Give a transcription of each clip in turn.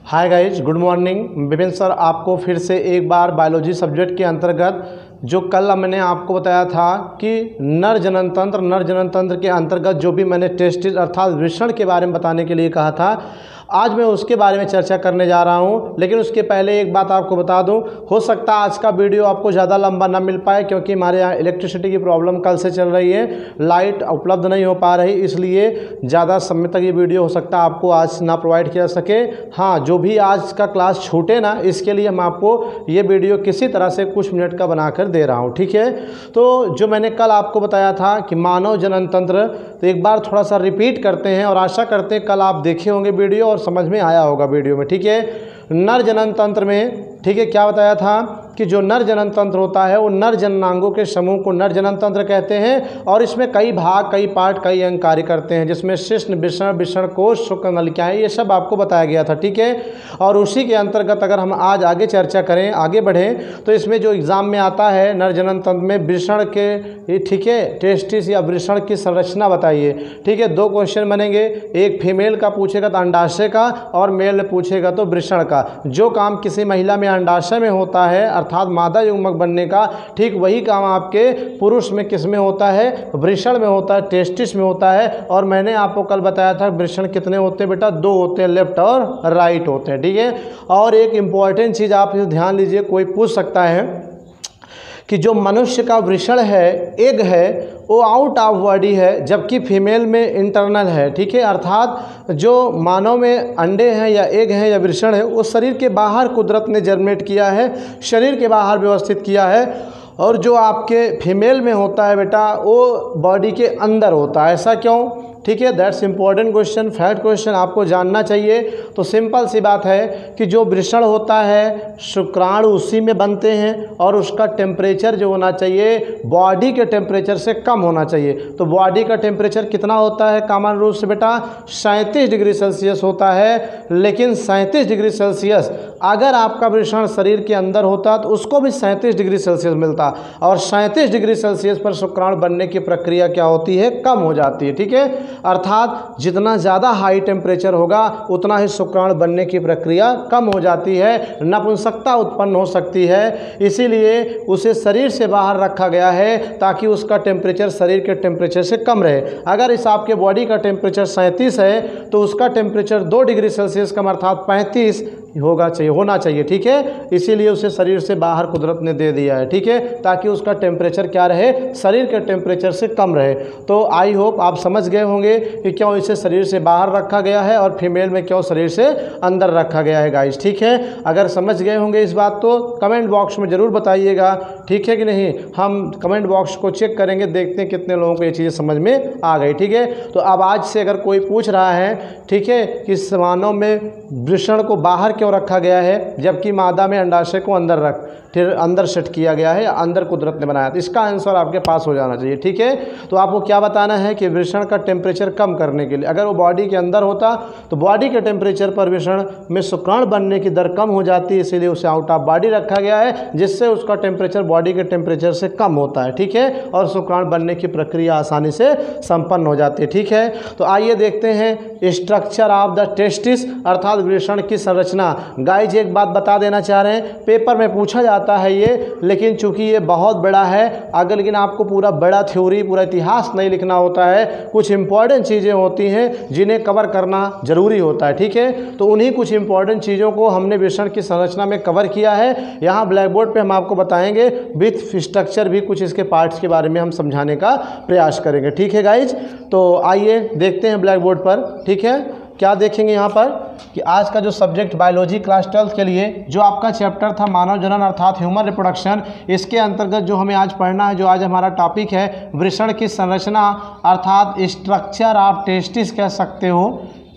Hi guys, good morning. Vipin sir आपको फिर से एक बार बायोलॉजी सब्जेक्ट के अंतर्गत जो कल मैंने आपको बताया था कि नर जनन तंत्र के अंतर्गत जो भी मैंने टेस्टिस अर्थात वृषण के बारे में बताने के लिए कहा था, आज मैं उसके बारे में चर्चा करने जा रहा हूं। लेकिन उसके पहले एक बात आपको बता दूं, हो सकता है आज का वीडियो आपको ज़्यादा लंबा ना मिल पाए, क्योंकि हमारे यहाँ इलेक्ट्रिसिटी की प्रॉब्लम कल से चल रही है, लाइट उपलब्ध नहीं हो पा रही, इसलिए ज़्यादा समय तक ये वीडियो हो सकता है आपको आज ना प्रोवाइड किया सके। हाँ, जो भी आज का क्लास छूटे ना, इसके लिए मैं आपको ये वीडियो किसी तरह से कुछ मिनट का बनाकर दे रहा हूँ, ठीक है। तो जो मैंने कल आपको बताया था कि मानव जनन तंत्र, तो एक बार थोड़ा सा रिपीट करते हैं और आशा करते हैं कल आप देखे होंगे वीडियो और समझ में आया होगा वीडियो में, ठीक है। नर जनन तंत्र में, ठीक है, क्या बताया था कि जो नर जनन तंत्र होता है वो नर जननांगों के समूह को नर जनन तंत्र कहते हैं, और इसमें कई भाग, कई पार्ट, कई अंग कार्य करते हैं, जिसमें शिश्न, वृषण कोश, शुक्र नलिकाएं, ये सब आपको बताया गया था, ठीक है। और उसी के अंतर्गत अगर हम आज आगे चर्चा करें, आगे बढ़ें, तो इसमें जो एग्जाम में आता है नर जनन तंत्र में वृषण के, ठीक है, टेस्टिस या वृषण की संरचना बताइए, ठीक है। दो क्वेश्चन बनेंगे, एक फीमेल का पूछेगा तो अंडाशय का, और मेल पूछेगा तो वृषण का। जो काम किसी महिला में अंडाशय में होता है अर्थात मादा युग्मक बनने का, ठीक वही काम आपके पुरुष में किस में होता है, वृषण में होता है, टेस्टिस में होता है। और मैंने आपको कल बताया था वृषण कितने होते हैं बेटा, दो होते हैं, लेफ्ट और राइट होते हैं, ठीक है। और एक इंपॉर्टेंट चीज़ आप ध्यान लीजिए, कोई पूछ सकता है कि जो मनुष्य का वृषण है, एग है, वो आउट ऑफ बॉडी है, जबकि फीमेल में इंटरनल है, ठीक है। अर्थात जो मानव में अंडे हैं या एग हैं या वृषण है, वो शरीर के बाहर कुदरत ने जर्मिनेट किया है, शरीर के बाहर व्यवस्थित किया है। और जो आपके फीमेल में होता है बेटा, वो बॉडी के अंदर होता है। ऐसा क्यों, ठीक है, that's important question, fact question आपको जानना चाहिए। तो सिंपल सी बात है कि जो वृषण होता है, शुक्राणु उसी में बनते हैं, और उसका टेम्परेचर जो होना चाहिए बॉडी के टेम्परेचर से कम होना चाहिए। तो बॉडी का टेम्परेचर कितना होता है कॉमन रूप से बेटा, 37 डिग्री सेल्सियस होता है। लेकिन 37 डिग्री सेल्सियस अगर आपका वृषण शरीर के अंदर होता तो उसको भी 37 डिग्री सेल्सियस मिलता, और 37 डिग्री सेल्सियस पर शुक्राणु बनने की प्रक्रिया क्या होती है, कम हो जाती है, ठीक है। अर्थात जितना ज़्यादा हाई टेम्परेचर होगा उतना ही शुक्राणु बनने की प्रक्रिया कम हो जाती है, नपुंसकता उत्पन्न हो सकती है। इसीलिए उसे शरीर से बाहर रखा गया है ताकि उसका टेम्परेचर शरीर के टेम्परेचर से कम रहे। अगर इस आपके बॉडी का टेम्परेचर 37 है तो उसका टेम्परेचर 2 डिग्री सेल्सियस कम अर्थात 35 होना चाहिए, ठीक है। इसीलिए उसे शरीर से बाहर कुदरत ने दे दिया है, ठीक है, ताकि उसका टेम्परेचर क्या रहे, शरीर के टेम्परेचर से कम रहे। तो आई होप आप समझ गए होंगे कि क्यों इसे शरीर से बाहर रखा गया है और फीमेल में क्यों शरीर से अंदर रखा गया है गाइस, ठीक है। अगर समझ गए होंगे इस बात तो कमेंट बॉक्स में ज़रूर बताइएगा, ठीक है कि नहीं। हम कमेंट बॉक्स को चेक करेंगे, देखते हैं कितने लोगों को ये चीज़ें समझ में आ गई, ठीक है। तो अब आज से अगर कोई पूछ रहा है, ठीक है, कि मानव में वृषण को बाहर क्यों रखा गया है जबकि मादा में अंडाशय को अंदर सेट किया गया है, अंदर कुदरत ने बनाया, तो इसका आंसर आपके पास हो जाना चाहिए, ठीक है। तो आपको क्या बताना है कि वृषण का टेम्परेचर कम करने के लिए, अगर वो बॉडी के अंदर होता तो बॉडी के टेम्परेचर पर वृषण में शुक्राणु बनने की दर कम हो जाती है, इसीलिए उसे आउट ऑफ बॉडी रखा गया है, जिससे उसका टेम्परेचर बॉडी के टेम्परेचर से कम होता है, ठीक है, और शुक्राणु बनने की प्रक्रिया आसानी से संपन्न हो जाती है, ठीक है। तो आइए देखते हैं स्ट्रक्चर ऑफ द टेस्टिस अर्थात वृषण की संरचना। गाइज एक बात बता देना चाह रहे हैं, पेपर में पूछा जाता है ये, लेकिन चूंकि ये बहुत बड़ा है, अगर लेकिन आपको पूरा बड़ा थ्योरी, पूरा इतिहास नहीं लिखना होता है, कुछ इंपॉर्टेंट चीज़ें होती हैं जिन्हें कवर करना जरूरी होता है, ठीक है। तो उन्हीं कुछ इंपॉर्टेंट चीज़ों को हमने वृषण की संरचना में कवर किया है। यहाँ ब्लैक बोर्ड पर हम आपको बताएंगे, विथ स्ट्रक्चर भी कुछ इसके पार्ट्स के बारे में हम समझाने का प्रयास करेंगे, ठीक है गाइज। तो आइए देखते हैं ब्लैक बोर्ड पर, ठीक है। क्या देखेंगे यहाँ पर कि आज का जो सब्जेक्ट बायोलॉजी क्लास 12 के लिए जो आपका चैप्टर था मानव जनन अर्थात ह्यूमन रिप्रोडक्शन, इसके अंतर्गत जो हमें आज पढ़ना है, जो आज हमारा टॉपिक है वृषण की संरचना अर्थात स्ट्रक्चर ऑफ टेस्टिस कह सकते हो,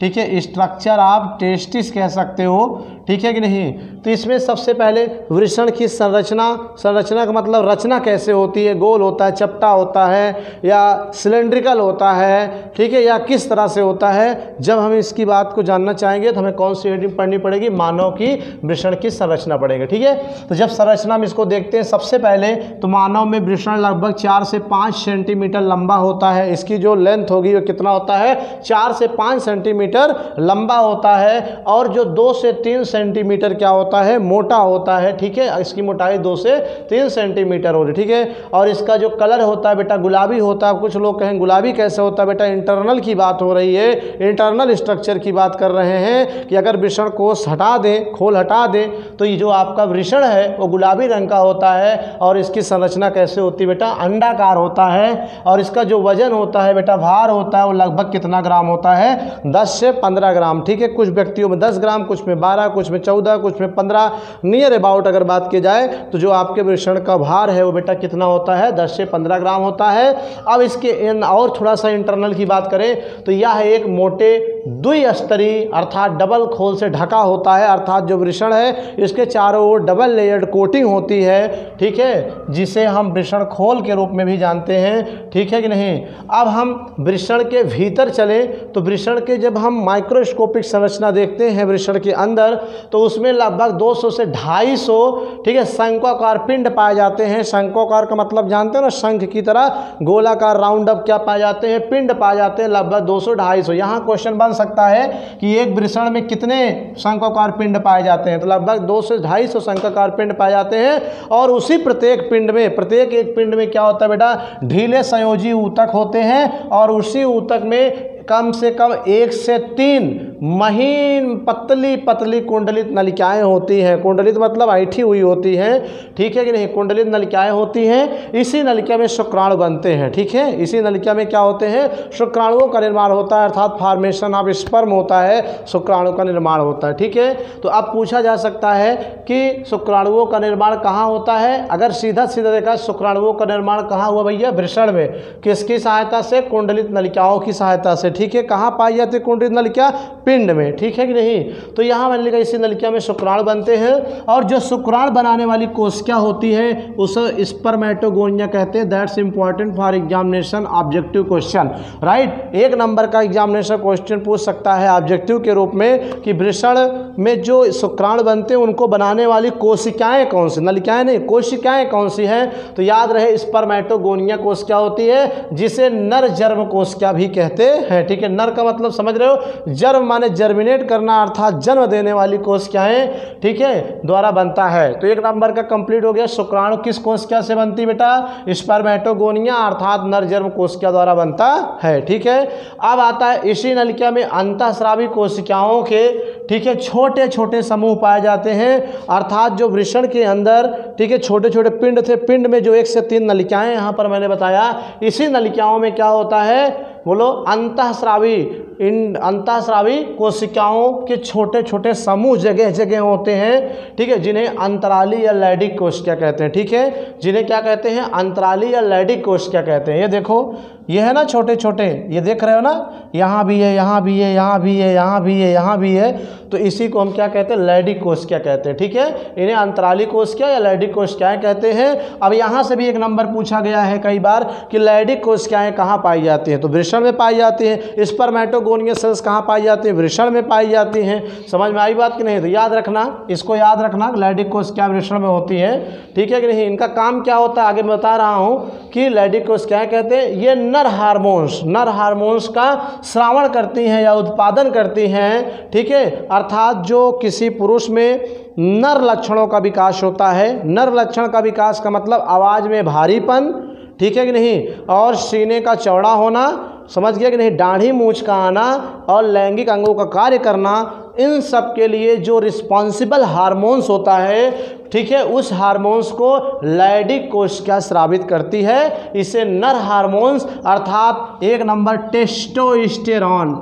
ठीक है, स्ट्रक्चर ऑफ टेस्टिस कह सकते हो, ठीक है कि नहीं। तो इसमें सबसे पहले वृषण की संरचना का मतलब रचना कैसे होती है, गोल होता है, चपटा होता है या सिलेंड्रिकल होता है, ठीक है, या किस तरह से होता है। जब हम इसकी बात को जानना चाहेंगे तो हमें कौन सी हेडिंग पढ़नी पड़ेगी, मानव की वृषण की संरचना पड़ेगी, ठीक है। तो जब संरचना में इसको देखते हैं सबसे पहले, तो मानव में वृषण लगभग 4 से 5 सेंटीमीटर लंबा होता है। इसकी जो लेंथ होगी वो कितना होता है, 4 से 5 सेंटीमीटर सेंटीमीटर लंबा होता है और जो 2 से 3 सेंटीमीटर क्या होता है, मोटा होता है। ठीक है, इसकी मोटाई 2 से 3 सेंटीमीटर हो रही, ठीक है। और इसका जो कलर होता है बेटा गुलाबी होता है। कुछ लोग कहें गुलाबी कैसे होता है, बेटा इंटरनल की बात हो रही है, इंटरनल स्ट्रक्चर की बात कर रहे हैं कि अगर वृषण कोश हटा दें, खोल हटा दें, तो ये जो आपका वृषण है वो गुलाबी रंग का होता है। और इसकी संरचना कैसे होती है बेटा, अंडाकार होता है। और इसका जो वजन होता है बेटा, भार होता है, वो लगभग कितना ग्राम होता है, 10 से 15 ग्राम। ठीक है, कुछ व्यक्तियों में 10 ग्राम, कुछ में 12, कुछ में 14, कुछ में 15, नियर अबाउट अगर बात की जाए तो जो आपके वृषण का भार है वो बेटा कितना होता है, 10 से 15 ग्राम होता है। अब इसके और थोड़ा सा इंटरनल की बात करें तो यह एक मोटे द्विस्तरीय अर्थात डबल खोल से ढका होता है। अर्थात जो वृषण है इसके चारों ओर डबल लेयर्ड कोटिंग होती है। ठीक है, जिसे हम वृषण खोल के रूप में भी जानते हैं। ठीक है कि नहीं। अब हम वृषण के भीतर चले तो वृषण के जब हम माइक्रोस्कोपिक संरचना देखते हैं वृषण के अंदर, तो उसमें लगभग 200 से 250 ठीक है शंक्वाकार पिंड पाए जाते हैं। शंक्वाकार का मतलब जानते हो ना, शंख की तरह गोलाकार राउंड अप क्या पाए जाते हैं, पिंड पाए जाते हैं, लगभग 200-250। यहाँ क्वेश्चन बन सकता है कि एक वृषण में कितने शंक्वाकार पिंड पाए जाते हैं, तो लगभग 200 से 250 शंक्वाकार पिंड पाए जाते हैं। और उसी प्रत्येक पिंड में, प्रत्येक एक पिंड में क्या होता है बेटा, ढीले संयोजी ऊतक होते हैं। और उसी ऊतक में कम से कम 1 से 3 महीन पतली पतली कुंडलित नलिकाएं होती हैं। कुंडलित मतलब ऐठी हुई होती हैं। ठीक है कि नहीं, कुंडलित नलिकाएं होती हैं। इसी नलिका में शुक्राणु बनते हैं। ठीक है, इसी नलिका में क्या होते हैं, शुक्राणुओं का निर्माण होता है, अर्थात फॉर्मेशन ऑफ स्पर्म होता है, शुक्राणु का निर्माण होता है। ठीक है, तो अब पूछा जा सकता है कि शुक्राणुओं का निर्माण कहाँ होता है। अगर सीधा सीधा देखा शुक्राणुओं का निर्माण कहाँ हुआ भैया, वृषण में। किसकी सहायता से, कुंडलित नलिकाओं की सहायता से। ठीक है, कहाँ पाई जाती है कुंडलित नलिका, पिंड में। ठीक है कि नहीं। तो यहाँ मैंने लिखा इसी नलिका में शुक्राणु बनते हैं। और जो शुक्राणु बनाने वाली कोशिका होती है उसे स्पर्मेटोगोनिया कहते हैं। That's important for examination objective question, right. 1 number का एग्जामिनेशन क्वेश्चन पूछ सकता है ऑब्जेक्टिव के रूप में कि वृषण में जो शुक्राणु बनते हैं उनको बनाने वाली कोशिकाएं कौन सी, नलिकाएं नहीं, कोशिकाएं कौन सी हैं। तो याद रहे स्पर्मेटोगोनिया कोशिका होती है, जिसे नर जर्म कोशिका भी कहते हैं। ठीक है, नर का मतलब समझ रहे हो, जर्म माने जर्मिनेट करना अर्थात जन्म देने वाली कोशिकाएं, ठीक है, द्वारा बनता है। तो 1 नंबर का कंप्लीट हो गया। शुक्राणु किस कोशिका से बनती है बेटा, स्पर्मेटोगोनिया अर्थात नर जर्म कोशिका द्वारा बनता है। ठीक है, अब आता है इसी नलिका में अंतःस्रावी कोशिकाओं के, ठीक है, छोटे छोटे समूह पाए जाते हैं। अर्थात जो वृषण के अंदर, ठीक है, छोटे छोटे पिंड थे, पिंड में जो 1 से 3 नलिकाएं यहाँ पर मैंने बताया, इसी नलिकाओं में क्या होता है, बोलो, अंतःस्रावी। इन अंतःस्रावी कोशिकाओं के छोटे छोटे समूह जगह जगह होते हैं। ठीक है, जिन्हें अंतराली या लैडिक कोशिका कहते हैं। ठीक है, जिन्हें क्या कहते हैं, अंतराली या लैडिक कोशिका कहते हैं। ये देखो, ये है ना छोटे छोटे, ये देख रहे हो ना, यहाँ भी है, यहाँ भी है, यहाँ भी है, यहाँ भी है, यहाँ भी है। तो इसी को हम क्या कहते हैं, लैडिक कोशिका कहते हैं। ठीक है, इन्हें अंतराली कोशिका या लैडिक कोशिकाएं कहते हैं। अब यहाँ से भी 1 नंबर पूछा गया है कई बार कि लैडिक कोशिकाएं कहाँ पाई जाती हैं, तो वृषण में पाई जाती हैं। स्पर्मेटोगोनिया सेल्स कहाँ पाई जाती है, वृषण में पाई जाती हैं। समझ में आई बात कि नहीं। तो याद रखना, इसको याद रखना, लैडिक कोशिकाएं वृषण में होती हैं। ठीक है कि नहीं। इनका काम क्या होता है, आगे मैं बता रहा हूँ कि लैडिक कोशिकाएं कहते हैं, ये नर हार्मोन्स का श्रावण करती हैं या उत्पादन करती हैं। ठीक है, अर्थात जो किसी पुरुष में नर लक्षणों का विकास होता है। नर लक्षण का विकास का मतलब आवाज़ में भारीपन, ठीक है कि नहीं, और सीने का चौड़ा होना, समझ गया कि नहीं, दाढ़ी मूंछ का आना और लैंगिक अंगों का कार्य करना, इन सब के लिए जो रिस्पॉन्सिबल हार्मोन्स होता है, ठीक है, उस हार्मोन्स को लैडिक कोशिका स्रावित करती है। इसे नर हार्मोन्स अर्थात 1 नंबर टेस्टोस्टेरॉन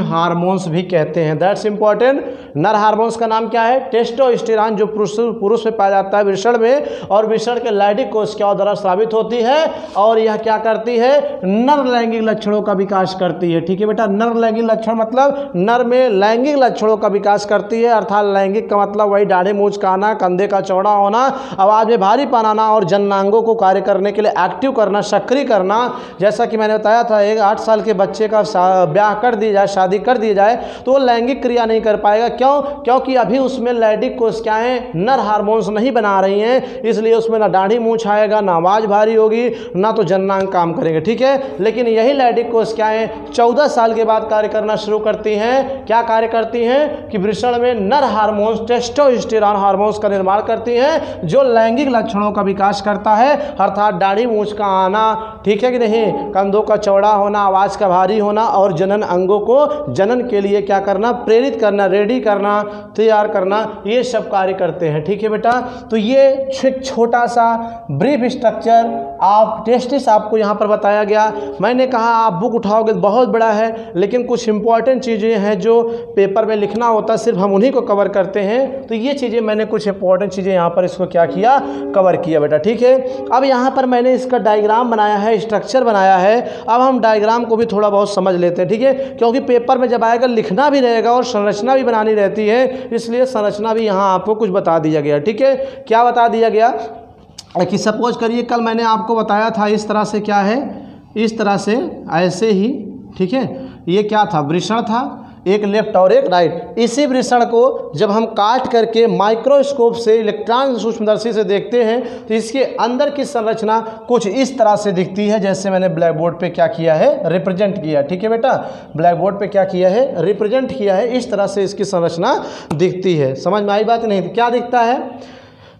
हार्मोन्स भी कहते हैं। That's important. नर हार्मोन्स का नाम क्या है, टेस्टोस्टेरॉन, जो पुरुष में पाया जाता है वृषण में, और वृषण के लैडिक कोशिकाओं द्वारा स्रावित होती है। और यह क्या करती है, नर लैंगिक लक्षणों का विकास करती है। ठीक है बेटा, नर लैंगिक लक्षण मतलब नर में लैंगिक लक्षणों का विकास करती है। अर्थात लैंगिक का मतलब वही दाढ़ी मूंछ का आना, कंधे का चौड़ा होना, आवाज़ में भारीपन आना और जननांगों को कार्य करने के लिए एक्टिव करना, सक्रिय करना। जैसा कि मैंने बताया था, एक 8 साल के बच्चे का ब्याह कर दिया जाए, शादी कर दी जाए तो वो लैंगिक क्रिया नहीं कर पाएगा। क्यों? क्योंकि अभी उसमें लैंगिक कोशिकाएं नर हार्मोन्स नहीं बना रही हैं, इसलिए उसमें ना दाढ़ी मूंछ आएगा, ना आवाज़ भारी होगी, ना तो जननांग काम करेंगे। ठीक है, लेकिन यही लैंगिक कोशिकाएं 14 साल के बाद कार्य करना शुरू करती हैं। क्या कार्य करती हैं कि वृषण में नर हार्मोन्स, टेस्टोस्टेरोन हार्मोन्स का निर्माण करती हैं, जो लैंगिक लक्षणों का विकास करता है, अर्थात दाढ़ी मूंछ का आना, ठीक है कि नहीं, कंधों का चौड़ा होना, आवाज़ का भारी होना और जनन अंगों को जनन के लिए क्या करना, प्रेरित करना, रेडी करना, तैयार करना, ये सब कार्य करते हैं। ठीक है बेटा, तो ये छोटा सा ब्रीफ स्ट्रक्चर ऑफ टेस्टिस आपको यहाँ पर बताया गया। मैंने कहा आप बुक उठाओगे बहुत बड़ा है, लेकिन कुछ इंपॉर्टेंट चीज़ें हैं जो पेपर में लिखना होता है, सिर्फ हम उन्हीं को कवर करते हैं। तो ये चीज़ें मैंने कुछ इंपॉर्टेंट चीज़ें यहाँ पर इसको क्या किया, कवर किया बेटा। ठीक है, अब यहाँ पर मैंने इसका डायग्राम बनाया है, स्ट्रक्चर बनाया है। अब हम डायग्राम को भी थोड़ा बहुत समझ लेते हैं। ठीक है, क्योंकि पेपर में जब आएगा लिखना भी रहेगा और संरचना भी बनानी रहती है, इसलिए संरचना भी यहाँ आपको कुछ बता दिया गया। ठीक है, क्या बता दिया गया कि सपोज करिए कल मैंने आपको बताया था इस तरह से, क्या है, इस तरह से ऐसे ही। ठीक है, ये क्या था, वृषण था, एक लेफ्ट और एक राइट। इसी वृषण को जब हम काट करके माइक्रोस्कोप से, इलेक्ट्रॉन सूक्ष्मदर्शी से देखते हैं तो इसके अंदर की संरचना कुछ इस तरह से दिखती है, जैसे मैंने ब्लैक बोर्ड पे क्या किया है, रिप्रेजेंट किया। ठीक है बेटा, ब्लैक बोर्ड पे क्या किया है, रिप्रेजेंट किया है। इस तरह से इसकी संरचना दिखती है। समझ में आई बात नहीं? क्या दिखता है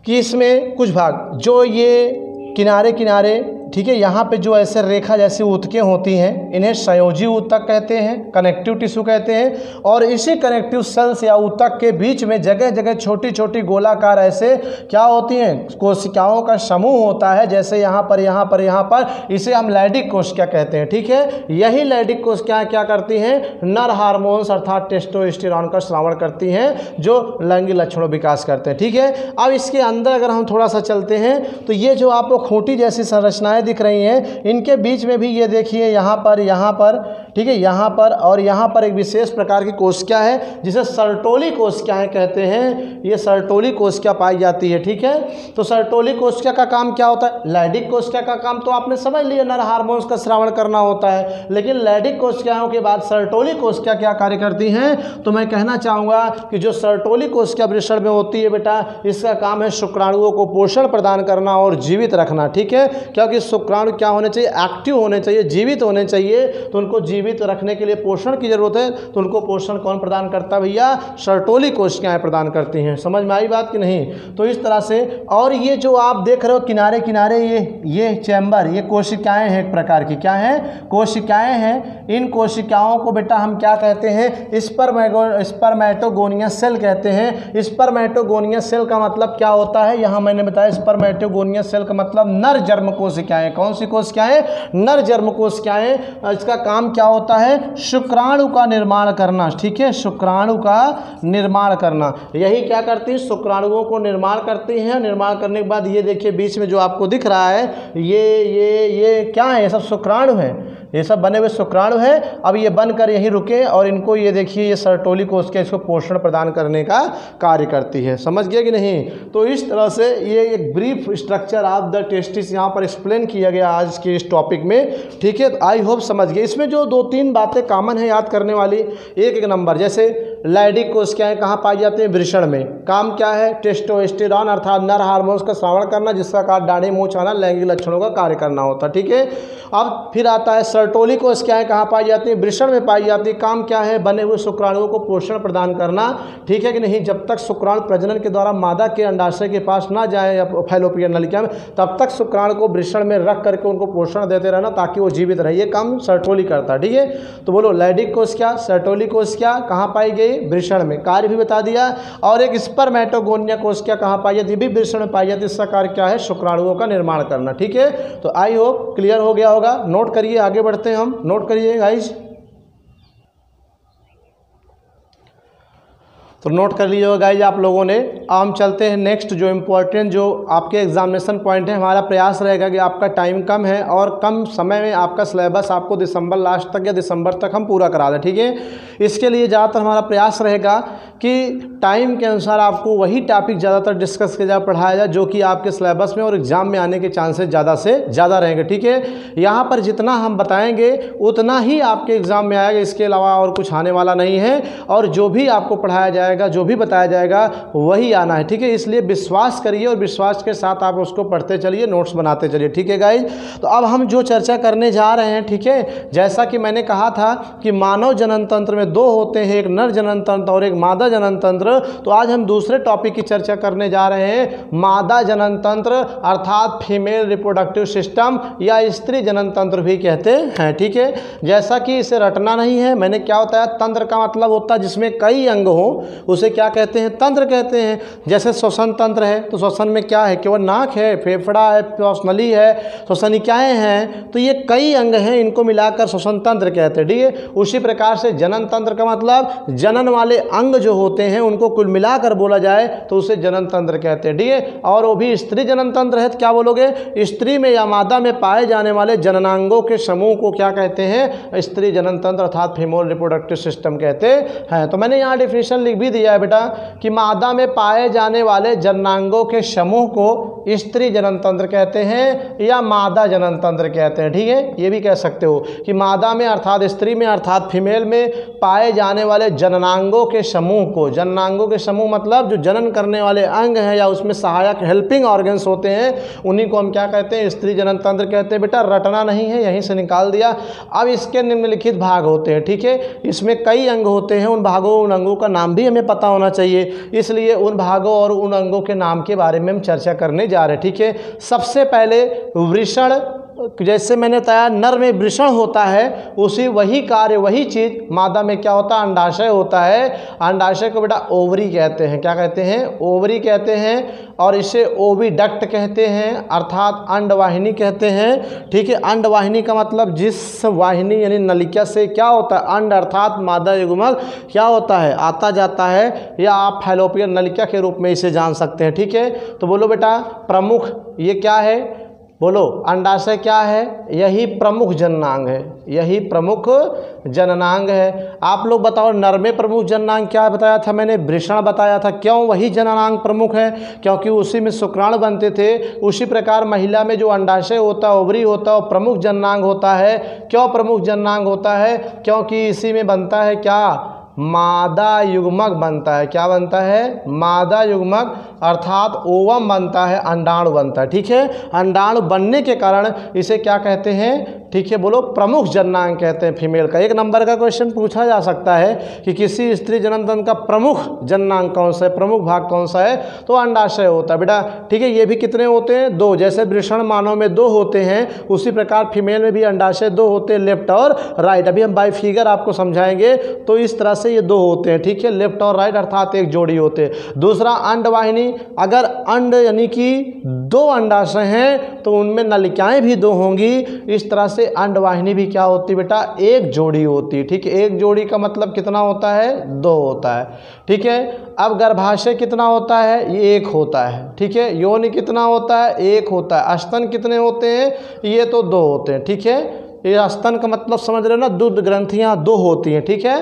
कि इसमें कुछ भाग जो ये किनारे किनारे, ठीक है, यहाँ पे जो ऐसे रेखा जैसी ऊतकें होती हैं, इन्हें संयोजी ऊतक कहते हैं, कनेक्टिव टिश्यू कहते हैं। और इसी कनेक्टिव सेल्स या ऊतक के बीच में जगह जगह छोटी छोटी गोलाकार ऐसे क्या होती हैं, कोशिकाओं का समूह होता है, जैसे यहाँ पर, यहाँ पर, यहाँ पर। इसे हम लैंगिक कोशिका कहते हैं। ठीक है, यही लैंगिक कोशिकाएं क्या करती हैं, नर हार्मोन्स अर्थात टेस्टोस्टेरोन का स्रावण करती हैं, जो लैंगिक लक्षणों विकास करते हैं। ठीक है, अब इसके अंदर अगर हम थोड़ा सा चलते हैं तो ये जो आपको खूंटी जैसी संरचनाएं दिख रही हैं, इनके बीच में भी ये देखिए यहाँ पर, ठीक है, यहाँ पर और यहाँ पर एक विशेष प्रकार की कोशिका है जिसे सर्टोली कोशिकाएं कहते हैं। ये सर्टोली कोशिका पाई जाती है। ठीक है, तो सर्टोली कोशिका का काम क्या होता है, लैंगिक कोशिका का काम तो आपने समझ लिया, नर हार्मोन्स का स्रावण करना होता है। लेकिन लैंगिक कोशिकाओं के बाद सर्टोली कोशिका क्या कार्य करती हैं, तो मैं कहना चाहूँगा कि जो सर्टोली कोशिका वृषण में होती है बेटा, इसका काम है शुक्राणुओं को पोषण प्रदान करना और जीवित रखना। ठीक है, क्योंकि शुक्राणु क्या होने चाहिए, एक्टिव होने चाहिए, जीवित होने चाहिए। तो उनको जीवित रखने के लिए पोषण की जरूरत है। तो उनको पोषण कौन प्रदान करता है भैया, सर्टोली कोशिकाएं प्रदान करती हैं। समझ में आई बात कि नहीं? तो इस तरह से, और ये जो आप देख रहे हो किनारे किनारे ये चैम्बर, ये कोशिकाएं हैं, एक प्रकार की क्या हैं, कोशिकाएं हैं। इन कोशिकाओं को बेटा हम क्या कहते हैं, स्पर्मेटोगोनियस सेल कहते हैं। स्पर्मेटोगोनियस सेल का मतलब क्या होता है, यहाँ मैंने बताया स्पर्मेटोगोनियस सेल का मतलब नर जर्म कोशिकाएं। कौन सी कोशिकाएं, नर जर्म कोशिकाएं। इसका काम क्या होता है, शुक्राणु का निर्माण करना। ठीक है, शुक्राणु का निर्माण करना, यही क्या करती है, शुक्राणुओं को निर्माण करती हैं। निर्माण करने के बाद ये देखिए बीच में जो आपको दिख रहा है, ये क्या है, ये सब शुक्राणु है, ये सब बने हुए शुक्राणु है। अब ये बनकर यहीं रुके और इनको ये देखिए, ये सर्टोली कोशिका इसको पोषण प्रदान करने का कार्य करती है। समझ गया कि नहीं? तो इस तरह से ये एक brief structure of the testis यहाँ पर एक्सप्लेन किया गया आज के इस टॉपिक में। ठीक है, आई होप समझ गए। इसमें जो 2-3 बातें कॉमन है याद करने वाली, एक नंबर, जैसे लैंगिक कोशिकाएं कहाँ पाई जाती हैं, वृषण में। काम क्या है, टेस्टोस्टेरोन अर्थात नर हार्मोन्स का स्रावण करना, जिसका कारण दाढ़ी मूंछ आना, लैंगिक लक्षणों का कार्य करना होता है। ठीक है, अब फिर आता है सर्टोली कोशिकाएं कहाँ पाई जाती हैं, वृषण में पाई जाती है। काम क्या है, बने हुए शुक्राणुओं को पोषण प्रदान करना। ठीक है कि नहीं? जब तक शुक्राणु प्रजनन के द्वारा मादा के अंडाशय के पास ना जाए या फैलोपियन नलिका में, तब तक शुक्राणु को वृषण में रख करके उनको पोषण देते रहना ताकि वो जीवित रहे। ये काम सर्टोली करता है। ठीक है, तो बोलो लैंगिक कोशिका, सर्टोली कोशिका कहाँ पाई गई, वृषण में। कार्य भी बता दिया। और एक स्पर्मेटोगोनिया कोशिका कहाँ पाई जाती है, भी वृषण में पाई जाती है। इसका कार्य क्या है, शुक्राणुओं का निर्माण करना। ठीक है, तो आई होप क्लियर हो गया होगा। नोट करिए, आगे बढ़ते हैं हम, नोट करिए गाइस। तो नोट कर लीजिएगा गाइज आप लोगों ने। हम चलते हैं नेक्स्ट, जो इम्पोर्टेंट जो आपके एग्जामिनेशन पॉइंट है। हमारा प्रयास रहेगा कि आपका टाइम कम है और कम समय में आपका सिलेबस आपको दिसंबर लास्ट तक या दिसंबर तक हम पूरा करा दें। ठीक है, इसके लिए ज़्यादातर हमारा प्रयास रहेगा कि टाइम के अनुसार आपको वही टॉपिक ज़्यादातर डिस्कस किया जाए, पढ़ाया जाए, जो कि आपके सिलेबस में और एग्जाम में आने के चांसेस ज़्यादा से ज़्यादा रहेंगे। ठीक है, यहाँ पर जितना हम बताएंगे उतना ही आपके एग्ज़ाम में आएगा, इसके अलावा और कुछ आने वाला नहीं है। और जो भी आपको पढ़ाया जाएगा, जो भी बताया जाएगा वही आना है। ठीक है, इसलिए विश्वास करिए और विश्वास के साथ आप उसको पढ़ते चलिए, नोट्स बनाते चलिए। ठीक है गाइज, तो अब हम जो चर्चा करने जा रहे हैं, ठीक है, जैसा कि मैंने कहा था कि मानव जनन तंत्र में दो होते हैं, एक नर जनन तंत्र और एक मादा जनन तंत्र। तो आज हम दूसरे टॉपिक की चर्चा करने जा रहे हैं, मादा जनन तंत्र अर्थात फीमेल रिप्रोडक्टिव सिस्टम या स्त्री जनन तंत्र भी कहते हैं। ठीक है, जैसा कि इसे रटना नहीं है, मैंने क्या बताया, तंत्र का मतलब होता है जिसमें कई अंग हो, उसे क्या कहते हैं, तंत्र कहते हैं। जैसे श्वसन तंत्र है, तो श्वसन में क्या है, केवल नाक है, फेफड़ा है, श्वासनली है, श्वसनिकाएं हैं, तो ये कई अंग हैं, इनको मिलाकर श्वसन तंत्र कहते हैं। ठीक है, उसी प्रकार से जनन तंत्र का मतलब जनन वाले अंग जो होते हैं उनको कुल मिलाकर बोला जाए तो उसे जनन तंत्र कहते हैं। ठीक है, और वो भी स्त्री जनन तंत्र है तो क्या बोलोगे, स्त्री में या मादा में पाए जाने वाले जननांगों के समूह को क्या कहते हैं, स्त्री जनन तंत्र अर्थात फीमेल रिप्रोडक्टिव सिस्टम कहते हैं। तो मैंने यहाँ डेफिनेशन लिख भी दिया है बेटा कि मादा में पाए जाने वाले जननांगों के समूह को स्त्री जनन तंत्र कहते हैं या मादा जनन तंत्र कहते हैं। ठीक है, ये भी कह सकते हो कि मादा में अर्थात स्त्री में अर्थात फीमेल में पाए जाने वाले जननांगों के समूह को, जननांगों के समूह मतलब जो जनन करने वाले अंग हैं या उसमें सहायक हेल्पिंग ऑर्गन्स होते हैं, उन्हीं को हम क्या कहते हैं, स्त्री जनन तंत्र कहते हैं। बेटा रटना नहीं है, यहीं से निकाल दिया। अब इसके निम्नलिखित भाग होते हैं। ठीक है, इसमें कई अंग होते हैं, उन भागों उन अंगों का नाम भी हमें पता होना चाहिए, इसलिए उन भागों और उन अंगों के नाम के बारे में हम चर्चा करने जा रहे हैं। ठीक है, सबसे पहले वृषण, जैसे मैंने बताया नर में वृषण होता है, उसी वही कार्य वही चीज़ मादा में क्या होता है, अंडाशय होता है। अंडाशय को बेटा ओवरी कहते हैं, क्या कहते हैं, ओवरी कहते हैं, और इसे ओविडक्ट कहते हैं अर्थात अंडवाहिनी कहते हैं। ठीक है, अंडवाहिनी का मतलब जिस वाहिनी यानी नलिका से क्या होता है, अंड अर्थात मादा युग्मक क्या होता है, आता जाता है, या आप फैलोपियन नलिका के रूप में इसे जान सकते हैं। ठीक है, तो बोलो बेटा प्रमुख ये क्या है, बोलो अंडाशय क्या है, यही प्रमुख जननांग है, यही प्रमुख जननांग है। आप लोग बताओ नर में प्रमुख जननांग क्या बताया था मैंने, वृषण बताया था। क्यों वही जननांग प्रमुख है, क्योंकि उसी में शुक्राणु बनते थे। उसी प्रकार महिला में जो अंडाशय होता है, ओवरी होता है, वो प्रमुख जननांग होता है। क्यों प्रमुख जननांग होता है, क्योंकि इसी में बनता है क्या, मादा युग्मक बनता है। क्या बनता है, मादा युग्मक अर्थात ओवम बनता है, अंडाणु बनता है। ठीक है, अंडाणु बनने के कारण इसे क्या कहते हैं, ठीक है बोलो प्रमुख जननांग कहते हैं फीमेल का। एक नंबर का क्वेश्चन पूछा जा सकता है कि किसी स्त्री जनन तंत्र का प्रमुख जननांग कौन सा है, प्रमुख भाग कौन सा है, तो अंडाशय होता है बेटा। ठीक है, ये भी कितने होते हैं, दो। जैसे वृषण मानव में दो होते हैं, उसी प्रकार फीमेल में भी अंडाशय दो होते हैं, लेफ्ट और राइट। अभी हम बाय फिगर आपको समझाएंगे, तो इस तरह से ये दो होते हैं। ठीक है, लेफ्ट और राइट अर्थात एक जोड़ी होते हैं। दूसरा अंडवाहिनी, अगर अंड यानी कि दो अंडाशय हैं तो उनमें नलिकाएं भी दो होंगी। इस तरह से अंडवाहिनी भी क्या होती बेटा, एक जोड़ी होती है। ठीक है, एक जोड़ी का मतलब कितना होता है, दो होता है। ठीक है, अब गर्भाशय कितना होता है, ये एक होता है। ठीक है, योनि कितना होता है, एक होता है। स्तन कितने होते हैं, ये तो दो होते हैं। ठीक है, ये स्तन का मतलब समझ रहे हो ना, दूध ग्रंथियां दो होती हैं। ठीक है,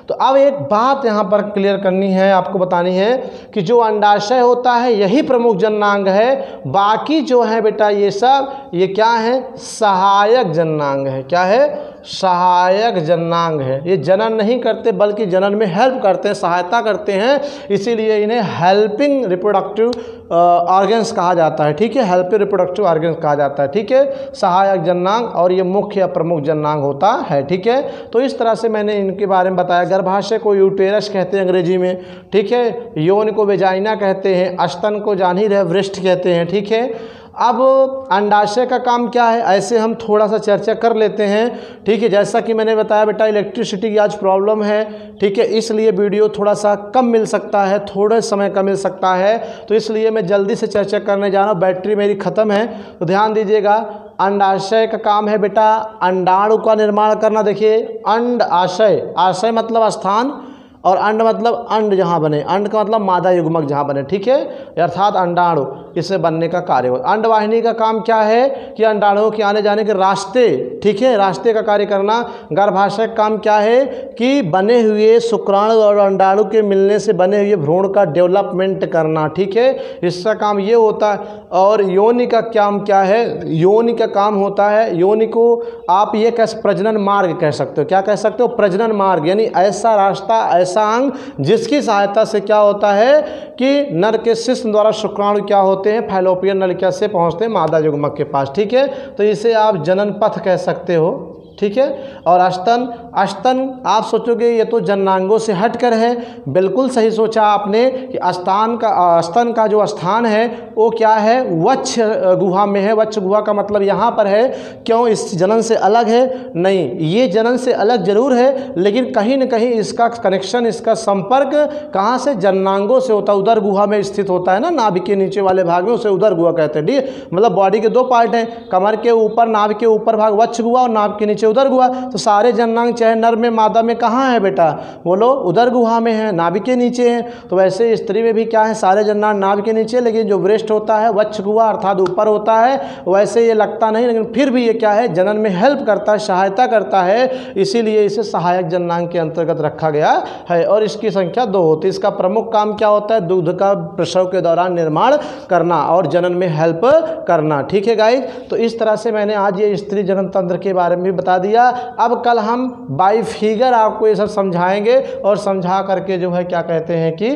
तो अब एक बात यहाँ पर क्लियर करनी है, आपको बतानी है कि जो अंडाशय होता है यही प्रमुख जननांग है, बाकी जो है बेटा ये सब ये क्या है, सहायक जननांग है। क्या है, सहायक जननांग है। ये जनन नहीं करते बल्कि जनन में हेल्प करते हैं, सहायता करते हैं, इसीलिए इन्हें हेल्पिंग रिप्रोडक्टिव ऑर्गन्स कहा जाता है। ठीक है, हेल्पिंग रिप्रोडक्टिव ऑर्गन्स कहा जाता है। ठीक है, सहायक जननांग, और ये मुख्य प्रमुख जननांग होता है। ठीक है, तो इस तरह से मैंने इनके बारे में बताया। गर्भाशय को यूटेरस कहते हैं अंग्रेजी में। ठीक है, यौन को वेजाइना कहते हैं, स्तन को जान ही रहे वृष्ठ कहते हैं। ठीक है, अब अंडाशय का काम क्या है, ऐसे हम थोड़ा सा चर्चा कर लेते हैं। ठीक है, जैसा कि मैंने बताया बेटा इलेक्ट्रिसिटी की आज प्रॉब्लम है। ठीक है, इसलिए वीडियो थोड़ा सा कम मिल सकता है, थोड़े समय का मिल सकता है, तो इसलिए मैं जल्दी से चर्चा करने जा रहा हूँ। बैटरी मेरी ख़त्म है, तो ध्यान दीजिएगा। अंडाशय का काम है बेटा अंडाणु का निर्माण करना। देखिए अंड आशय, आशय मतलब स्थान, और अंड मतलब अंड जहाँ बने, अंड का मतलब मादा युग्मक जहाँ बने। ठीक है, अर्थात अंडाणु। इसे बनने का कार्य होता है। अंडवाहिनी का काम क्या है कि अंडाणुओं के आने जाने के रास्ते, ठीक है, रास्ते का कार्य करना। गर्भाशय का काम क्या है कि बने हुए शुक्राणु और अंडाणु के मिलने से बने हुए भ्रूण का डेवलपमेंट करना, ठीक है, इसका काम ये होता है। और योनि का काम क्या है? योनि का काम होता है, योनि को आप ये प्रजनन मार्ग कह सकते हो। क्या कह सकते हो? प्रजनन मार्ग, यानी ऐसा रास्ता, ऐसा अंग जिसकी सहायता से क्या होता है कि नर के शिश्न द्वारा शुक्राणु क्या होते हैं, फैलोपियन नलिका से पहुंचते हैं मादा युग्मक के पास, ठीक है। तो इसे आप जनन पथ कह सकते हो, ठीक है। और स्तन, स्तन आप सोचोगे ये तो जननांगों से हटकर है, बिल्कुल सही सोचा आपने कि स्तन का जो स्थान है वो क्या है, वक्ष गुहा में है। वक्ष गुहा का मतलब यहाँ पर है, क्यों इस जनन से अलग है? नहीं, ये जनन से अलग जरूर है, लेकिन कहीं न कहीं इसका कनेक्शन, इसका संपर्क कहाँ से? जननांगों से होता है। उदर गुहा में स्थित होता है ना, नाभि के नीचे वाले भाग में, उसे उदर गुहा कहते हैं, ठीक है। मतलब बॉडी के दो पार्ट हैं, कमर के ऊपर, नाभि के ऊपर भाग वक्ष गुहा और नाभि के नीचे उदर गुहा। तो सारे जननांग चाहे नर में मादा में कहाँ है बेटा? बोलो, उदर गुहा में है, नाभि के नीचे है। तो वैसे स्त्री में भी क्या है, सारे जननांग नाभि के नीचे, लेकिन जो ब्रेस्ट होता है वक्ष गुहा अर्थात ऊपर होता है। वैसे ये लगता नहीं, लेकिन फिर भी ये क्या है, जनन में हेल्प करता है, सहायता करता है, इसीलिए इसे सहायक जननांग के अंतर्गत रखा गया है। और इसकी संख्या 2 होती है। इसका प्रमुख काम क्या होता है? दूध का प्रसव के दौरान निर्माण करना और जनन में हेल्प करना, ठीक है गाइस। तो इस तरह से मैंने आज ये स्त्री जनन तंत्र के बारे में भी बता दिया। अब कल हम बाई फिगर आपको ये सब समझाएंगे और समझा करके जो है क्या कहते हैं कि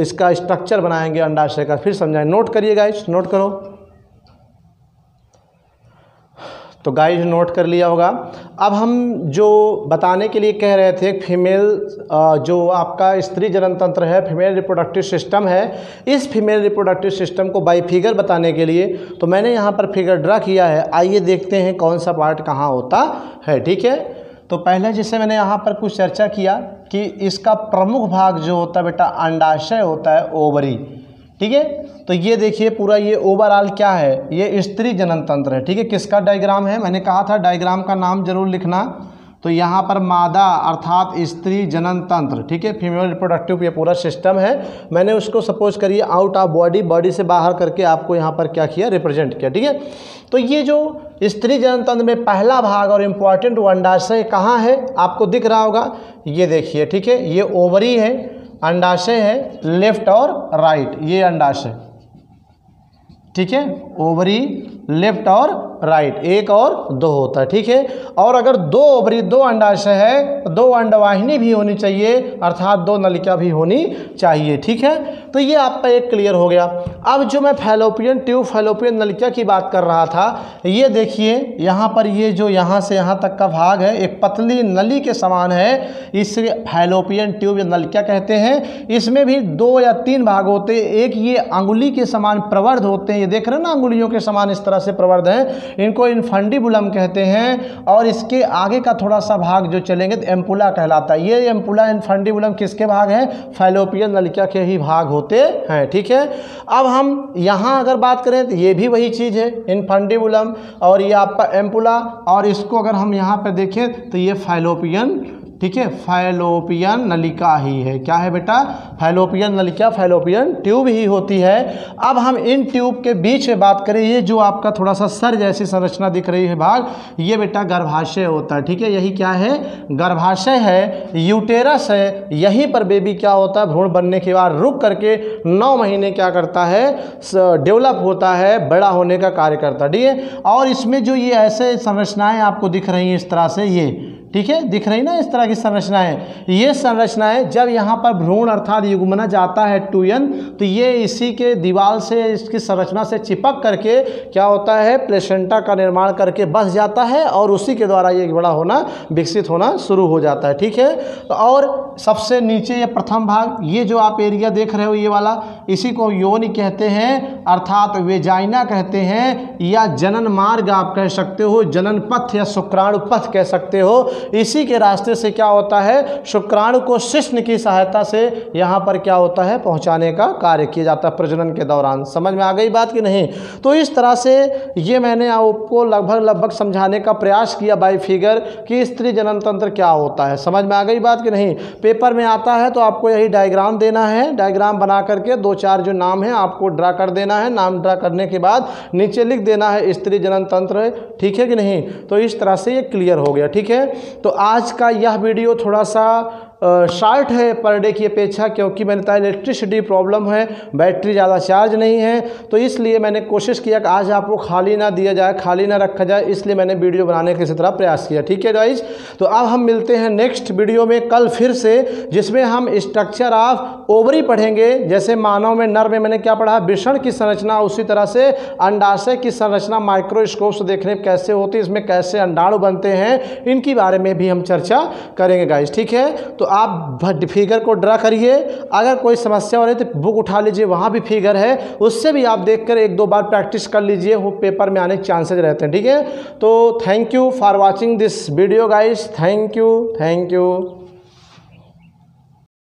इसका स्ट्रक्चर बनाएंगे अंडाशय का, फिर समझाएंगे। नोट करिए गाइस, नोट करो। तो गाइस नोट कर लिया होगा। अब हम जो बताने के लिए कह रहे थे, फीमेल जो आपका स्त्री जनन तंत्र है, फीमेल रिप्रोडक्टिव सिस्टम है, इस फीमेल रिप्रोडक्टिव सिस्टम को बाई फिगर बताने के लिए तो मैंने यहाँ पर फिगर ड्रा किया है। आइए देखते हैं कौन सा पार्ट कहाँ होता है, ठीक है। तो पहले जिससे मैंने यहाँ पर कुछ चर्चा किया कि इसका प्रमुख भाग जो होता है बेटा अंडाशय होता है, ओवरी, ठीक है। तो ये देखिए पूरा ये ओवरऑल क्या है, ये स्त्री जनन तंत्र है, ठीक है। किसका डायग्राम है? मैंने कहा था डायग्राम का नाम जरूर लिखना। तो यहाँ पर मादा अर्थात स्त्री जनन तंत्र, ठीक है, फीमेल रिप्रोडक्टिव ये पूरा सिस्टम है। मैंने उसको सपोज करिए आउट ऑफ बॉडी, बॉडी से बाहर करके आपको यहाँ पर क्या किया, रिप्रेजेंट किया, ठीक है। तो ये जो स्त्री जनन तंत्र में पहला भाग और इम्पॉर्टेंट अंडाशय कहाँ है, आपको दिख रहा होगा, ये देखिए, ठीक है। ये ओवरी है, अंडाशय है, लेफ्ट और राइट, ये अंडाशय, ठीक है। ओवरी लेफ्ट और राइट, 1 और 2 होता है, ठीक है। और अगर 2 ओवरी 2 अंडाशय है तो 2 अंडवाहिनी भी होनी चाहिए, अर्थात 2 नलिका भी होनी चाहिए, ठीक है। तो ये आपका एक क्लियर हो गया। अब जो मैं फैलोपियन ट्यूब, फैलोपियन नलिका की बात कर रहा था, ये देखिए यहाँ पर ये जो यहाँ से यहाँ तक का भाग है एक पतली नली के समान है, इसे फैलोपियन ट्यूब या नलिका कहते हैं। इसमें भी 2 या 3 भाग होते हैं। एक ये अंगुली के समान प्रवर्ध होते हैं, ये देख रहे हैं ना, अंगुलियों के समान इस तरह से प्रवर्ध हैं, इनको इनफंडिबुलम कहते हैं। और इसके आगे का थोड़ा सा भाग जो चलेंगे तो एम्पुला कहलाता है। ये एम्पुला इनफंडिबुलम किसके भाग है? फैलोपियन नलिका के ही भाग होते हैं, ठीक है। अब हम यहाँ अगर बात करें तो ये भी वही चीज़ है, इनफंडिबुलम, और ये आपका एम्पुला, और इसको अगर हम यहाँ पे देखें तो ये फैलोपियन, ठीक है, फैलोपियन नलिका ही है। क्या है बेटा? फैलोपियन नलिका, फैलोपियन ट्यूब ही होती है। अब हम इन ट्यूब के बीच में बात करें, ये जो आपका थोड़ा सा सर जैसी संरचना दिख रही है भाग, ये बेटा गर्भाशय होता है, ठीक है। यही क्या है? गर्भाशय है, यूटेरस है। यहीं पर बेबी क्या होता है, भ्रूण बनने के बाद रुक करके 9 महीने क्या करता है, डेवलप होता है, बड़ा होने का कार्य करता है, ठीक है। और इसमें जो ये ऐसे संरचनाएं आपको दिख रही हैं इस तरह से, ये ठीक है, दिख रही ना इस तरह की संरचनाएं, ये संरचनाएं जब यहाँ पर भ्रूण अर्थात युग्मना जाता है टूयन, तो ये इसी के दीवार से, इसकी संरचना से चिपक करके क्या होता है, प्लेसेंटा का निर्माण करके बस जाता है और उसी के द्वारा ये बड़ा होना, विकसित होना शुरू हो जाता है, ठीक है। और सबसे नीचे ये प्रथम भाग, ये जो आप एरिया देख रहे हो ये वाला, इसी को योनि कहते हैं अर्थात वेजाइना कहते हैं, या जनन मार्ग आप कह सकते हो, जनन पथ या शुक्राणु पथ कह सकते हो। इसी के रास्ते से क्या होता है, शुक्राणु को शिश्न की सहायता से यहाँ पर क्या होता है, पहुँचाने का कार्य किया जाता है प्रजनन के दौरान। समझ में आ गई बात कि नहीं? तो इस तरह से ये मैंने आपको लगभग समझाने का प्रयास किया बाय फिगर कि स्त्री जनन तंत्र क्या होता है। समझ में आ गई बात कि नहीं? पेपर में आता है तो आपको यही डायग्राम देना है, डायग्राम बना करके 2-4 जो नाम है आपको ड्रा कर देना है। नाम ड्रा करने के बाद नीचे लिख देना है स्त्री जनन तंत्र, ठीक है कि नहीं? तो इस तरह से ये क्लियर हो गया, ठीक है। तो आज का यह वीडियो थोड़ा सा शार्ट है पर डे की अपेक्षा, क्योंकि मैंने बताया इलेक्ट्रिसिटी प्रॉब्लम है, बैटरी ज़्यादा चार्ज नहीं है, तो इसलिए मैंने कोशिश किया कि आज आपको खाली ना दिया जाए, खाली ना रखा जाए, इसलिए मैंने वीडियो बनाने का इसी तरह प्रयास किया, ठीक है गाइज। तो अब हम मिलते हैं नेक्स्ट वीडियो में कल फिर से, जिसमें हम स्ट्रक्चर ऑफ ओवरी पढ़ेंगे। जैसे मानव में, नर में मैंने क्या पढ़ा, वृषण की संरचना, उसी तरह से अंडाशय की संरचना माइक्रोस्कोप से देखने में कैसे होती है, इसमें कैसे अंडाणु बनते हैं, इनके बारे में भी हम चर्चा करेंगे गाइज, ठीक है। तो आप फिगर को ड्रा करिए, अगर कोई समस्या हो रही तो बुक उठा लीजिए, वहाँ भी फिगर है, उससे भी आप देखकर 1-2 बार प्रैक्टिस कर लीजिए, वो पेपर में आने के चांसेस रहते हैं, ठीक है। तो thank you for watching this video guys, thank you.